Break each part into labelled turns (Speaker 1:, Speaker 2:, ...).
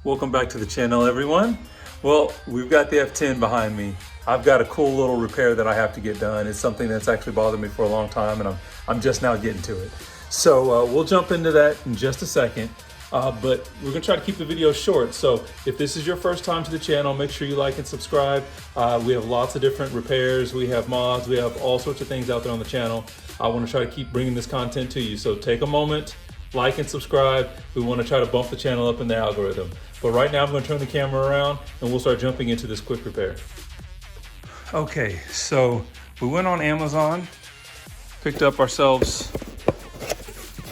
Speaker 1: Welcome back to the channel, everyone. Well, we've got the F10 behind me. I've got a cool little repair that I have to get done. It's something that's actually bothered me for a long time, and I'm just now getting to it. So we'll jump into that in just a second. But we're gonna try to keep the video short. So if this is your first time to the channel, make sure you like and subscribe. We have lots of different repairs. We have mods. We have all sorts of things out there on the channel. I wanna try to keep bringing this content to you. So take a moment, like and subscribe. We wanna try to bump the channel up in the algorithm. But right now I'm gonna turn the camera around and we'll start jumping into this quick repair. Okay, so we went on Amazon, picked up ourselves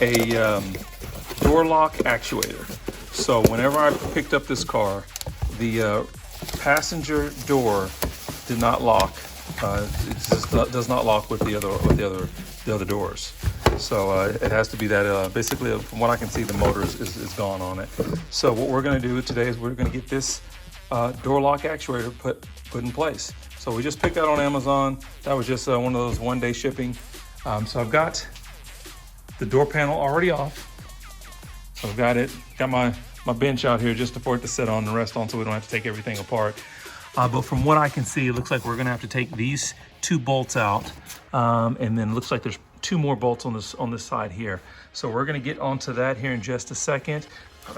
Speaker 1: a door lock actuator. So whenever I picked up this car, the passenger door did not lock. It just does not lock with the other doors. So it has to be that. Basically, from what I can see, the motor is gone on it. So what we're going to do today is we're going to get this door lock actuator put in place. So we just picked that on Amazon. That was just one of those one-day shipping. So I've got the door panel already off. So I've got my bench out here just for it to sit on and rest on, so we don't have to take everything apart. But from what I can see, it looks like we're gonna have to take these two bolts out, and then it looks like there's two more bolts on this side here. So we're gonna get onto that here in just a second.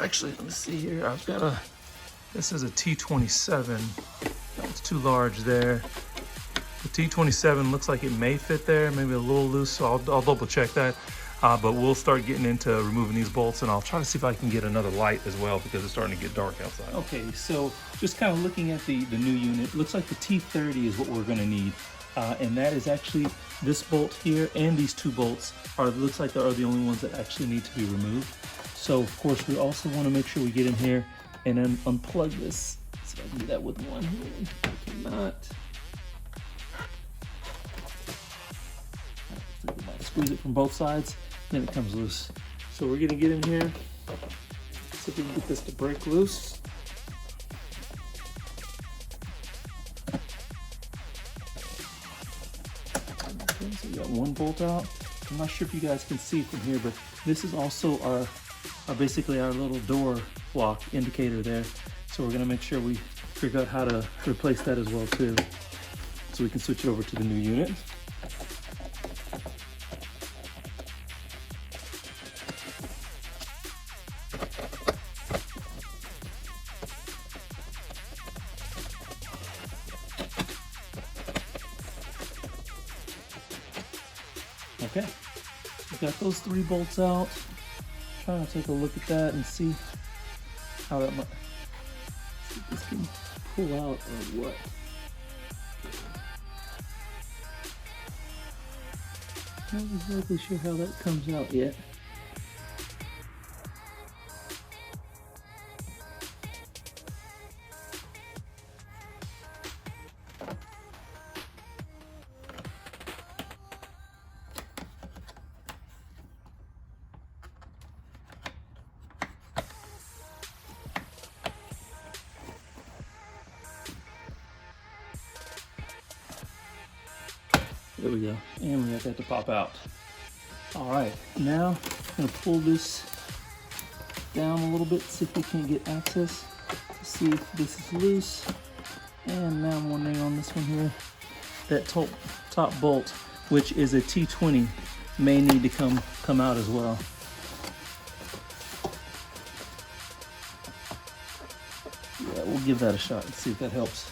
Speaker 1: Actually, let me see here. I've got this is a T27. That's too large there. The T27 looks like it may fit there, maybe a little loose, so I'll double check that. But we'll start getting into removing these bolts, and I'll try to see if I can get another light as well, because it's starting to get dark outside. Okay, so just kind of looking at the new unit, it looks like the T30 is what we're gonna need. And that is actually this bolt here, and these two bolts looks like they are the only ones that actually need to be removed. So of course we also wanna make sure we get in here and then unplug this. See if I can do that with one hand. I cannot. Squeeze it from both sides, then it comes loose. So we're gonna get in here, see if we can get this to break loose. Okay, so we got one bolt out. I'm not sure if you guys can see from here, but this is also basically our little door lock indicator there. So we're gonna make sure we figure out how to replace that as well too, so we can switch over to the new unit. Okay, we've got those three bolts out. Trying to take a look at that and see how that might, see if this can pull out or what. Not exactly sure how that comes out yet. There we go, and we got that to pop out. All right, now I'm gonna pull this down a little bit, see if we can get access, to see if this is loose. And now I'm wondering on this one here, that top bolt, which is a T20, may need to come out as well. Yeah, we'll give that a shot and see if that helps.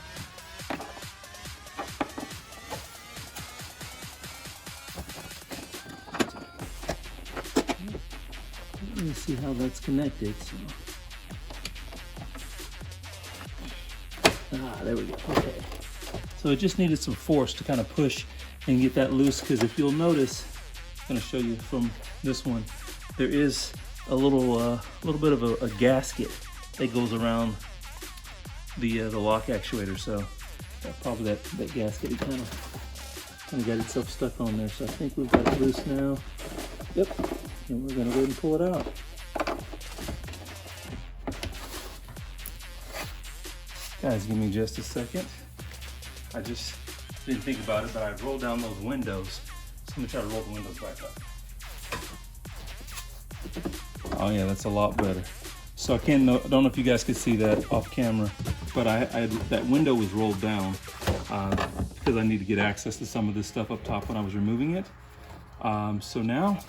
Speaker 1: Let me see how that's connected. There we go. Okay. So it just needed some force to kind of push and get that loose, because if you'll notice, I'm going to show you from this one, there is a little bit of a gasket that goes around the lock actuator. So probably that gasket kind of got itself stuck on there. So I think we've got it loose now. Yep. And we're gonna go ahead and pull it out. Guys, give me just a second. I just didn't think about it, but I rolled down those windows. So I'm gonna try to roll the windows back up. Oh yeah, that's a lot better. So I don't know if you guys could see that off camera, but that window was rolled down because I need to get access to some of this stuff up top when I was removing it. So now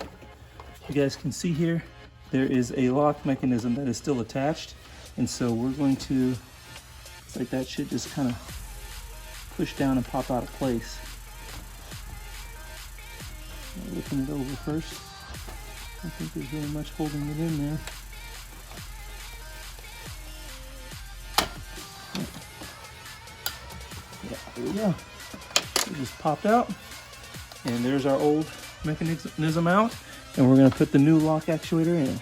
Speaker 1: you guys can see here, there is a lock mechanism that is still attached. And so we're going to, it's like that should just kind of push down and pop out of place. Lifting it over first. I think there's really much holding it in there. Yeah, there we go. It just popped out. And there's our old mechanism out. And we're going to put the new lock actuator in.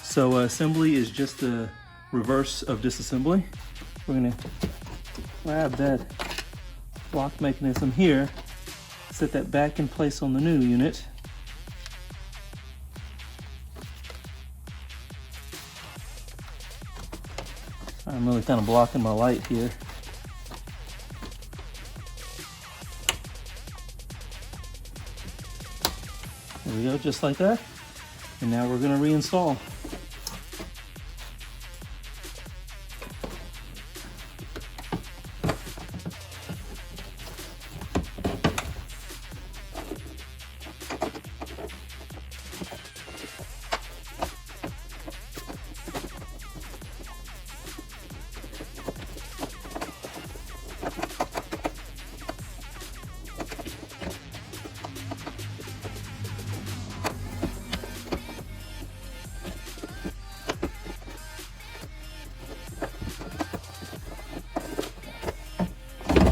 Speaker 1: So assembly is just the reverse of disassembly. We're going to grab that lock mechanism here, set that back in place on the new unit. I'm really kind of blocking my light here. There we go, just like that. And now we're going to reinstall.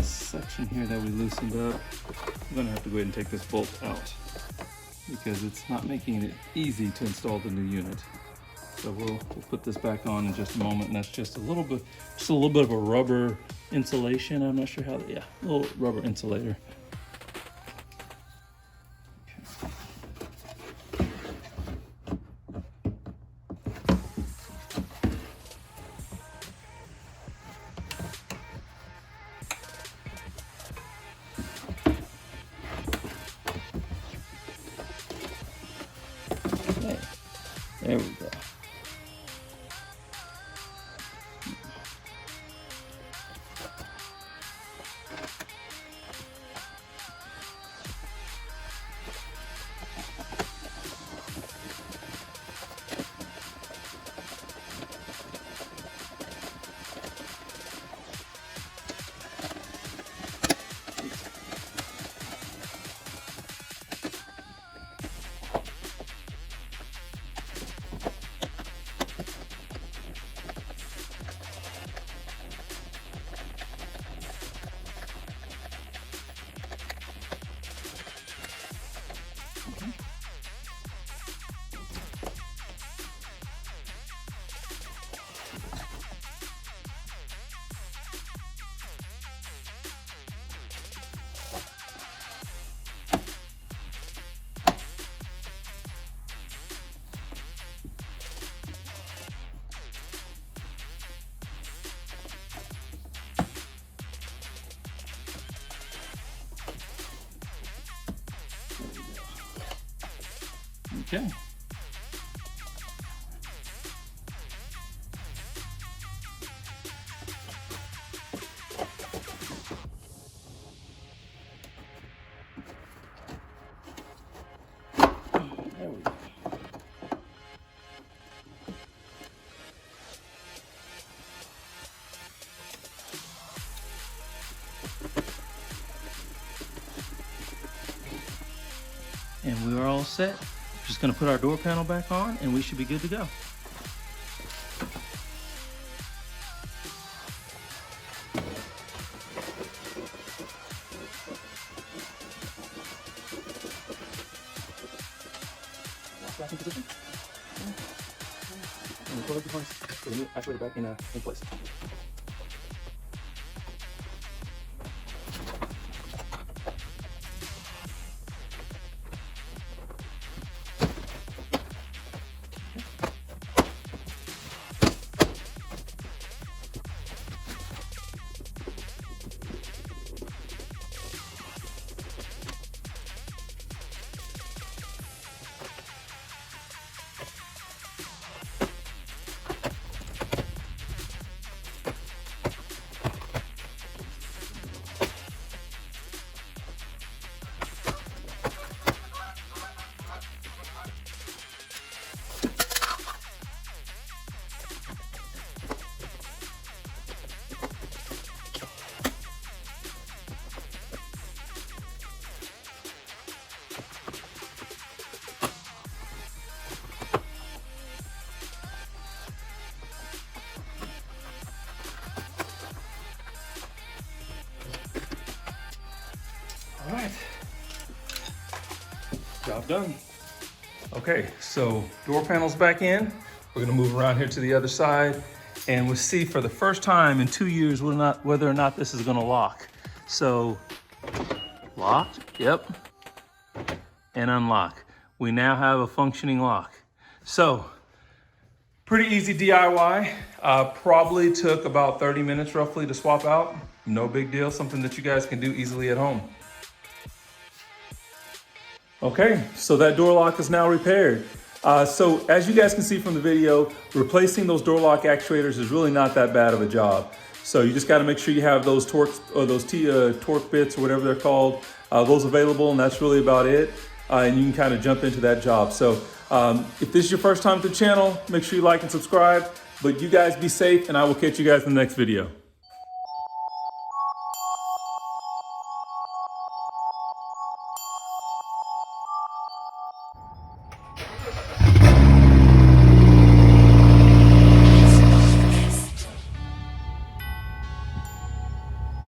Speaker 1: Section here that we loosened up, I'm going to have to go ahead and take this bolt out because it's not making it easy to install the new unit. So we'll put this back on in just a moment, and that's just a little bit of a rubber insulation. I'm not sure how, yeah, a little rubber insulator. Okay, there we go. Okay. There we go. And we are all set. Just going to put our door panel back on and we should be good to go. Back in position. And pull up the harness. Put the new actuator back in place. Job done. Okay, so door panel's back in. We're gonna move around here to the other side, and we'll see for the first time in 2 years whether or not this is gonna lock. So, locked, yep, and unlock. We now have a functioning lock. So, pretty easy DIY. Probably took about 30 minutes roughly to swap out. No big deal, something that you guys can do easily at home. Okay, so that door lock is now repaired. So as you guys can see from the video, replacing those door lock actuators is really not that bad of a job. So you just gotta make sure you have those torques or those torque bits or whatever they're called, those available, and that's really about it. And you can kind of jump into that job. So if this is your first time to the channel, make sure you like and subscribe. But you guys be safe, and I will catch you guys in the next video.